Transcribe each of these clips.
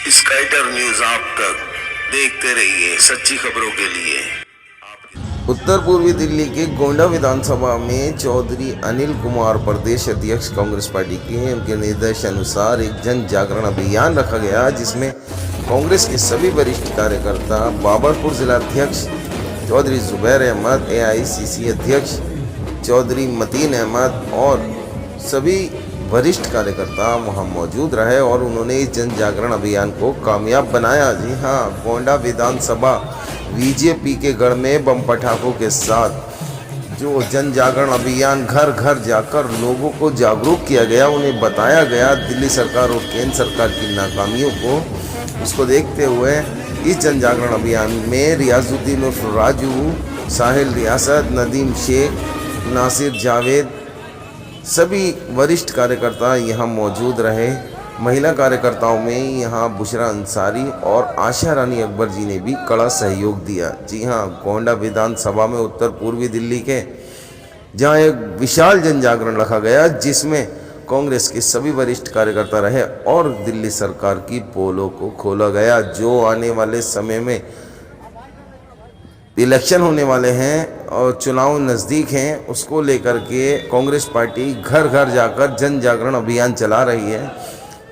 स्काइटर news आप तक, देखते रहिए सच्ची खबरों के लिए। उत्तर पूर्वी दिल्ली के गोंडा विधानसभा में चौधरी अनिल कुमार प्रदेश अध्यक्ष कांग्रेस पार्टी के उनके निर्देशानुसार एक जन जागरण अभियान रखा गया, जिसमें कांग्रेस के सभी वरिष्ठ कार्यकर्ता, बाबरपुर जिला अध्यक्ष चौधरी जुबैर अहमद, AICC अध्यक्ष चौधरी मतीन अहमद और सभी वरिष्ठ कार्यकर्ता वहां मौजूद रहे और उन्होंने इस जन जागरण अभियान को कामयाब बनाया। जी हां, गोंडा विधानसभा बीजेपी के गढ़ में बम पटाखों के साथ जो जन जागरण अभियान घर घर जाकर लोगों को जागरूक किया गया, उन्हें बताया गया दिल्ली सरकार और केंद्र सरकार की नाकामियों को। उसको देखते हुए इस जन जागरण अभियान में रियाजुद्दीन उर्फ राजू, साहिल रियासत, नदीम शेख, नासिर जावेद, सभी वरिष्ठ कार्यकर्ता यहाँ मौजूद रहे। महिला कार्यकर्ताओं में यहाँ बुशरा अंसारी और आशा रानी अकबर जी ने भी कड़ा सहयोग दिया। जी हाँ, गोंडा विधानसभा में उत्तर पूर्वी दिल्ली के जहाँ एक विशाल जन जागरण रखा गया, जिसमें कांग्रेस के सभी वरिष्ठ कार्यकर्ता रहे और दिल्ली सरकार की पोलों को खोला गया। जो आने वाले समय में इलेक्शन होने वाले हैं और चुनाव नज़दीक हैं, उसको लेकर के कांग्रेस पार्टी घर घर जाकर जन जागरण अभियान चला रही है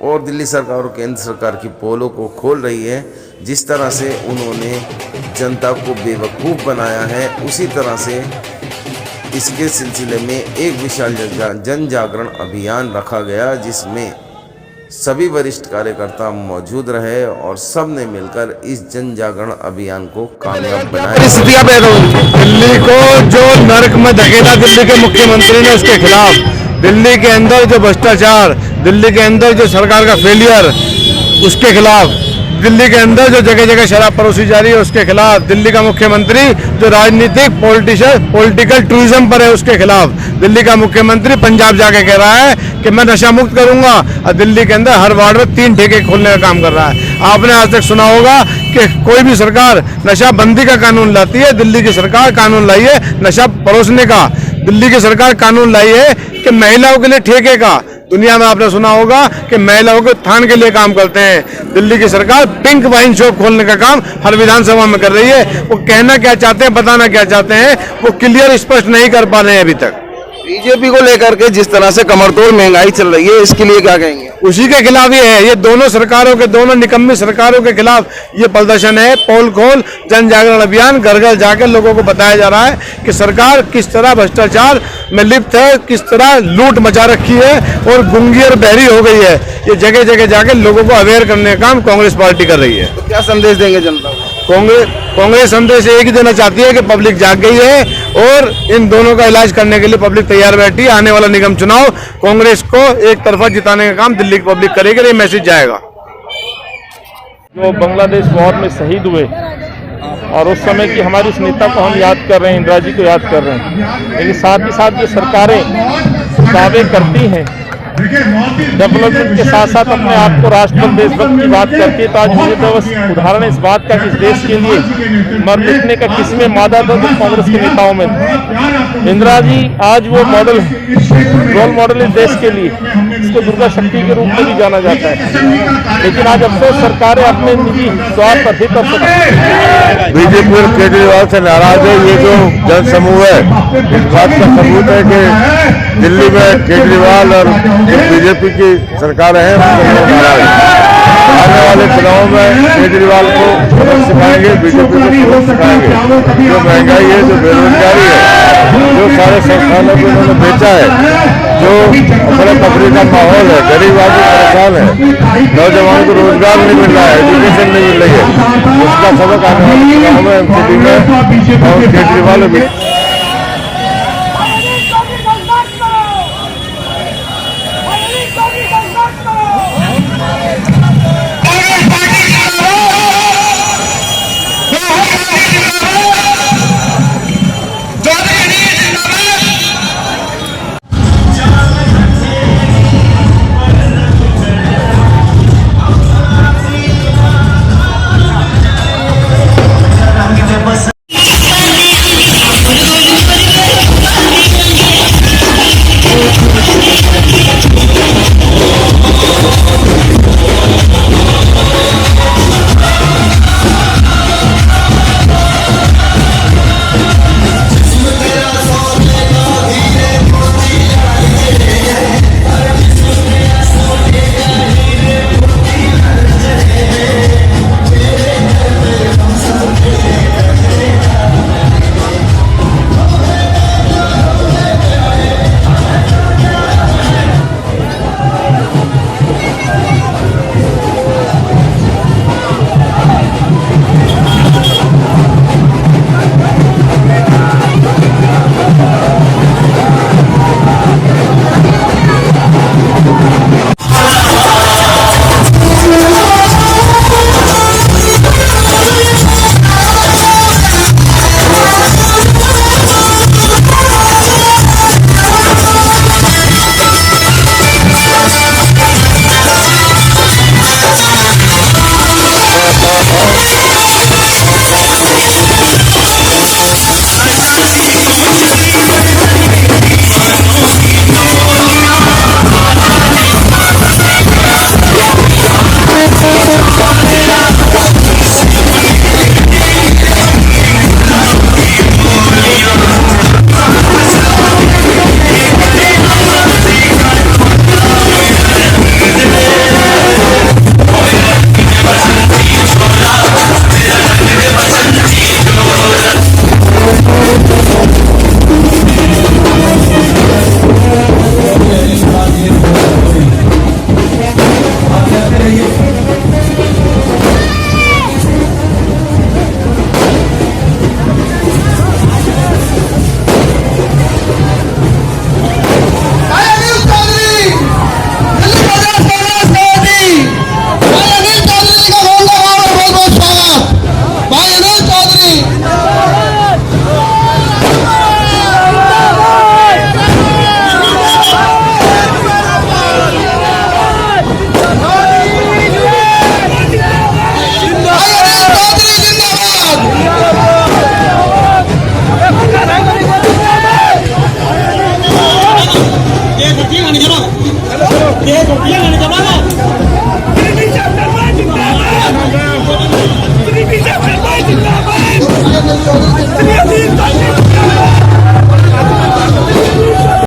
और दिल्ली सरकार और केंद्र सरकार की पोलों को खोल रही है। जिस तरह से उन्होंने जनता को बेवकूफ़ बनाया है, उसी तरह से इसके सिलसिले में एक विशाल जन जागरण अभियान रखा गया, जिसमें सभी वरिष्ठ कार्यकर्ता मौजूद रहे और सब ने मिलकर इस जन जागरण अभियान को कामयाब बनाया। परिस्थितियां पैदा हुई, दिल्ली को जो नर्क में धकेला दिल्ली के मुख्यमंत्री ने, उसके खिलाफ, दिल्ली के अंदर जो भ्रष्टाचार, दिल्ली के अंदर जो सरकार का फेलियर, उसके खिलाफ, दिल्ली के अंदर जो जगह जगह शराब परोसी जा रही है, उसके खिलाफ, दिल्ली का मुख्यमंत्री जो राजनीतिक पॉलिटिकल टूरिज्म पर है, उसके खिलाफ, दिल्ली का मुख्यमंत्री पंजाब जाके कह रहा है कि मैं नशा मुक्त करूंगा और दिल्ली के अंदर हर वार्ड में 3 ठेके खोलने का काम कर रहा है। आपने आज तक सुना होगा कि कोई भी सरकार नशा बंदी का कानून लाती है, दिल्ली की सरकार कानून लाई है नशा परोसने का। दिल्ली की सरकार कानून लाई है कि महिलाओं के लिए ठेके का। दुनिया में आपने सुना होगा कि महिलाओं के थान के लिए काम करते हैं। दिल्ली की सरकार पिंक वाइन शॉप खोलने का काम हर विधानसभा में कर रही है। वो कहना क्या चाहते हैं, बताना क्या चाहते हैं, वो क्लियर स्पष्ट नहीं कर पा रहे हैं अभी तक। बीजेपी को लेकर के जिस तरह से कमरतोड़ महंगाई चल रही है, इसके लिए क्या कहेंगे? उसी के खिलाफ ये है, ये दोनों सरकारों के, दोनों निकम्मी सरकारों के खिलाफ ये प्रदर्शन है। पोल खोल जन जागरण अभियान, घर घर जाकर लोगों को बताया जा रहा है कि सरकार किस तरह भ्रष्टाचार में लिप्त है, किस तरह लूट मचा रखी है और गुंगी और बहरी हो गई है। ये जगह जगह जाकर लोगों को अवेयर करने का काम कांग्रेस पार्टी कर रही है। तो क्या संदेश देंगे जनता को? कांग्रेस संदेश एक ही देना चाहती है कि पब्लिक जाग गई है और इन दोनों का इलाज करने के लिए पब्लिक तैयार बैठी है। आने वाला निगम चुनाव कांग्रेस को एक तरफा जिताने का काम दिल्ली की पब्लिक करेगी, ये मैसेज जाएगा। जो बांग्लादेश वॉर में शहीद हुए और उस समय की हमारी उस नेता को हम याद कर रहे हैं, इंदिरा जी को याद कर रहे हैं, लेकिन साथ ही साथ जो सरकारें दावे करती हैं डेवलपमेंट के साथ साथ अपने आप को राष्ट्रभक्त देशभक्त की बात करती है, तो आज मुझे तो बस उदाहरण इस बात का कि इस देश के लिए मर मिटने का किसमें मादा था, जो कांग्रेस के नेताओं में था। इंदिरा जी आज वो मॉडल है, रोल मॉडल इस देश के लिए, इसको दुर्गा शक्ति के रूप में भी जाना जाता है। लेकिन आज अफसोस सरकारें अपने निजी स्वार्थ पर हित और बीजेपी और केजरीवाल से नाराज है। ये जो जन समूह है, इस बात का सबूत है कि दिल्ली में केजरीवाल और बीजेपी की सरकार है, आने वाले चुनाव में केजरीवाल को सबक सिखाएंगे, बीजेपी को सबक सिखाएंगे। जो महंगाई है, जो बेरोजगारी है, जो सारे संस्थानों को उन्होंने बेचा है, जो बड़े तफरी का माहौल है, गरीब आदमी परेशान है, नौजवान को रोजगार नहीं मिल रहा है, एजुकेशन नहीं मिल रही है, उसका सबक आने वाले चुनाव में एमसीडी में और केजरीवाल